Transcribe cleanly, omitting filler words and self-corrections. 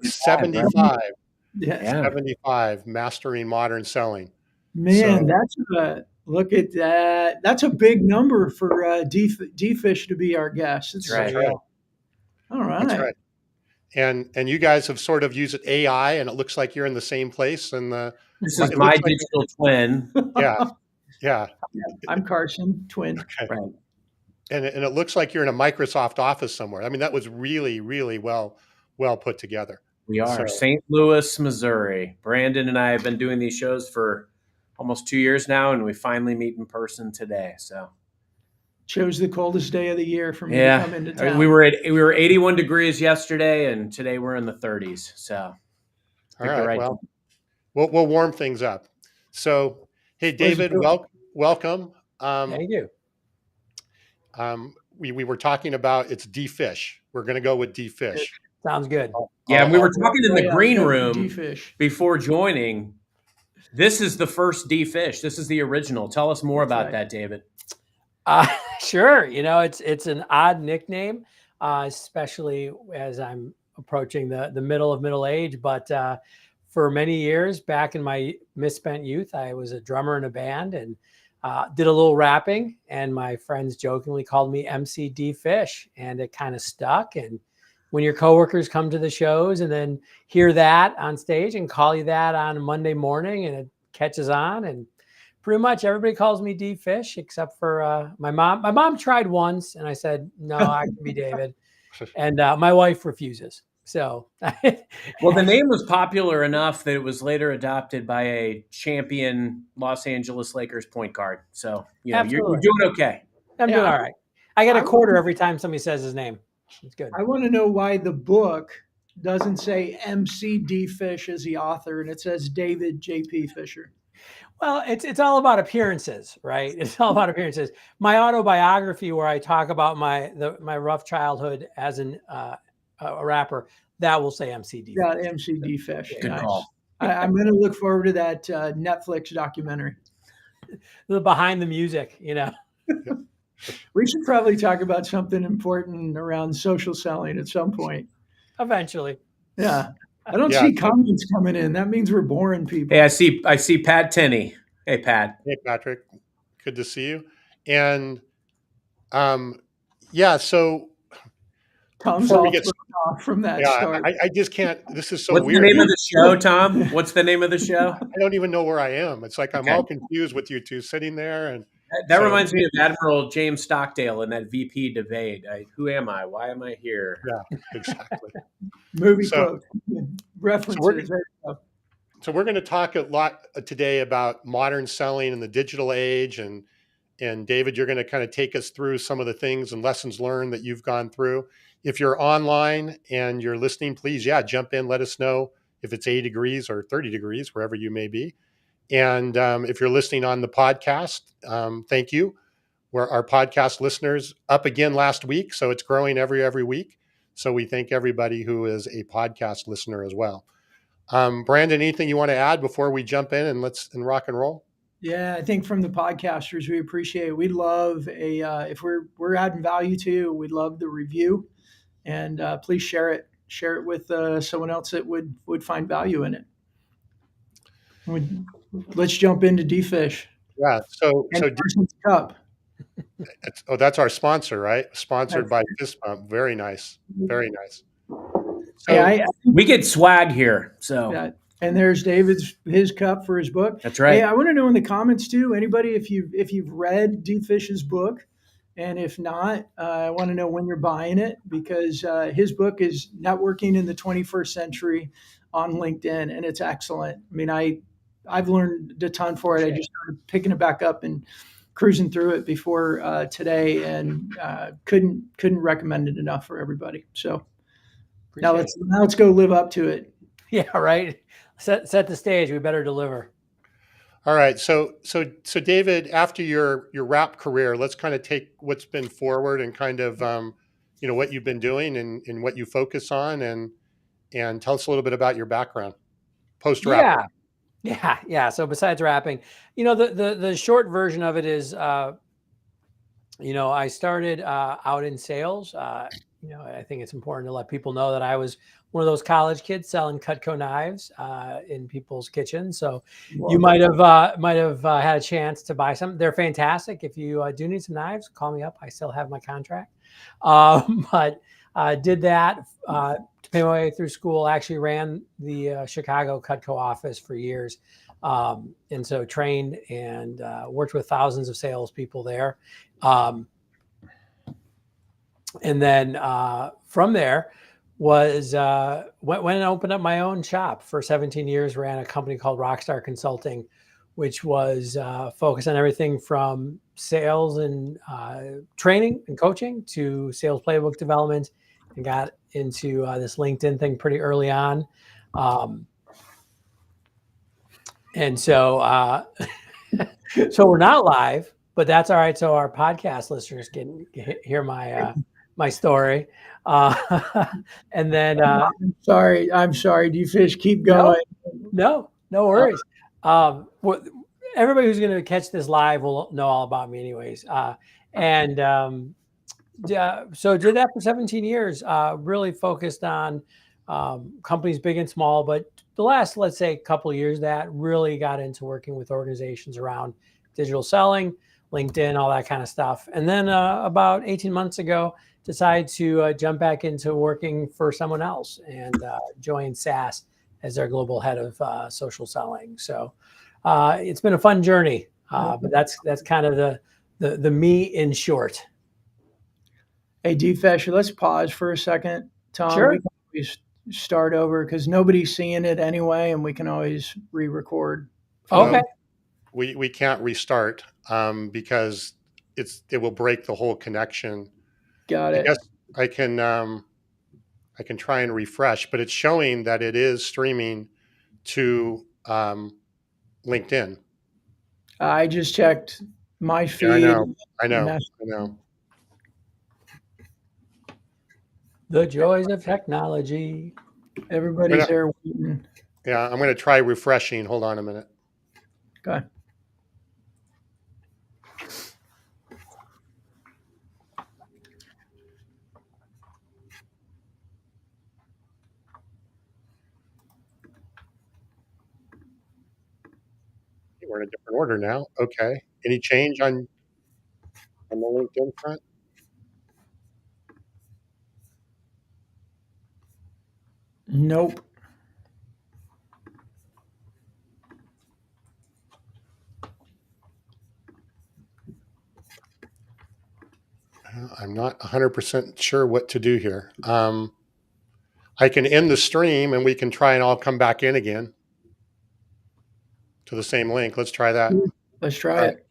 75. Yeah. 75, mastering modern selling. Man, So look at that. That's a big number for D-Fish to be our guest. That's that's right. right. All That's right. right. And you guys have sort of used AI, and it looks like you're in the same place. And This it is my looks like, digital twin. yeah, yeah. I'm Carson, twin. Okay. Right. And it looks like you're in a Microsoft office somewhere. I mean, that was really, really well put together. We are So, St. Louis, Missouri. Brandon and I have been doing these shows for almost 2 years now, and we finally meet in person today. So Chose the coldest day of the year for me to come into I mean, town. we were 81 degrees yesterday, and today we're in the 30s. So all right. Well, we'll warm things up. So, hey, David, welcome. Thank you. We were talking about it's D-Fish. We're going to go with D-Fish. Sounds good. yeah, and we were talking in the green room D-Fish. before joining. This is the first D-Fish. This is the original. Tell us more about that, David. Sure. It's an odd nickname, especially as I'm approaching the middle of middle age. But for many years back in my misspent youth, I was a drummer in a band and did a little rapping. And my friends jokingly called me MCD Fish, and it kind of stuck. And when your coworkers come to the shows and then hear that on stage and call you that on a Monday morning, and it catches on, and pretty much everybody calls me D-Fish except for my mom. My mom tried once, and I said, no, I can be David. And my wife refuses. So, well, the name was popular enough that it was later adopted by a champion Los Angeles Lakers point guard. So, you're doing okay. I'm doing all right. I get a quarter every time somebody says his name. It's good. I want to know why the book doesn't say MCD Fish as the author, and it says David J.P. Fisher. Well, it's all about appearances, right? It's all about appearances. My autobiography, where I talk about my rough childhood as a rapper, that will say MCD. Yeah, MCD Fish. Good call. I'm going to look forward to that Netflix documentary. The behind the music, We should probably talk about something important around social selling at some point. Eventually. Yeah. I don't see comments coming in. That means we're boring people. Hey, I see Pat Tenney. Hey, Pat. Hey, Patrick. Good to see you. And so Tom's all off from that start. I just can't. This is so weird. What's the name of the show, Tom? What's the name of the show? I don't even know where I am. It's like I'm all confused with you two sitting there. And that reminds me of Admiral James Stockdale in that VP debate. Who am I? Why am I here? Yeah, exactly. Movie quote references. So we're going to talk a lot today about modern selling in the digital age, and David, you're going to kind of take us through some of the things and lessons learned that you've gone through. If you're online and you're listening, please, jump in. Let us know if it's 80 degrees or 30 degrees, wherever you may be. And if you're listening on the podcast, thank you. We're our podcast listeners up again last week, so it's growing every week. So we thank everybody who is a podcast listener as well. Brandon, anything you want to add before we jump in and let's rock and roll? Yeah, I think from the podcasters, we appreciate it. We'd love if we're adding value to you, we'd love the review, and please share it with someone else that would find value in it. Let's jump into D-Fish. Yeah. So Cup. That's our sponsor, right? Sponsored by Fist Pump. Very nice. Very nice. So, we get swag here. So and there's his cup for his book. That's right. Hey, I want to know in the comments too, anybody, if you've read D-Fish's book, and if not, I want to know when you're buying it, because his book is Networking in the 21st Century on LinkedIn, and it's excellent. I mean, I've learned a ton for it. I just started picking it back up and cruising through it before today, and couldn't recommend it enough for everybody. So now let's go live up to it. Yeah, right. Set the stage. We better deliver. All right. So David, after your rap career, let's kind of take what's been forward and kind of what you've been doing and what you focus on, and tell us a little bit about your background post rap. Yeah. So besides rapping, the short version of it is, I started out in sales I think it's important to let people know that I was one of those college kids selling Cutco knives in people's kitchens. So you might have had a chance to buy some. They're fantastic. If you do need some knives, call me up. I still have my contract. But did that to pay my way through school. Actually ran the Chicago Cutco office for years. And so trained and worked with thousands of salespeople there. And then from there went and opened up my own shop for 17 years, ran a company called Rockstar Consulting, which was focused on everything from sales and training and coaching to sales playbook development, and got into this LinkedIn thing pretty early on. And so, so we're not live, but that's all right. So our podcast listeners can hear my story. And then I'm sorry. D-Fish, keep going. no worries. Everybody who's going to catch this live will know all about me anyways. So did that for 17 years, really focused on companies big and small, but the last, let's say, couple of years that really got into working with organizations around digital selling, LinkedIn, all that kind of stuff. And then about 18 months ago, decided to jump back into working for someone else and joined SAS as their global head of social selling. So it's been a fun journey, but that's kind of the me in short. Hey, D-Fish, let's pause for a second. Tom, Sure. we can always start over because nobody's seeing it anyway, and we can always re-record. Okay. We can't restart because it will break the whole connection. Got it. I guess I can try and refresh, but it's showing that it is streaming to LinkedIn. I just checked my feed. Yeah, I know. The joys of technology. Everybody's there waiting. Yeah, I'm going to try refreshing. Hold on a minute. Okay. We're in a different order now. Okay. Any change on the LinkedIn front? Nope. I'm not 100% sure what to do here. I can end the stream and we can try and all come back in again to the same link. Let's try that. Let's try it.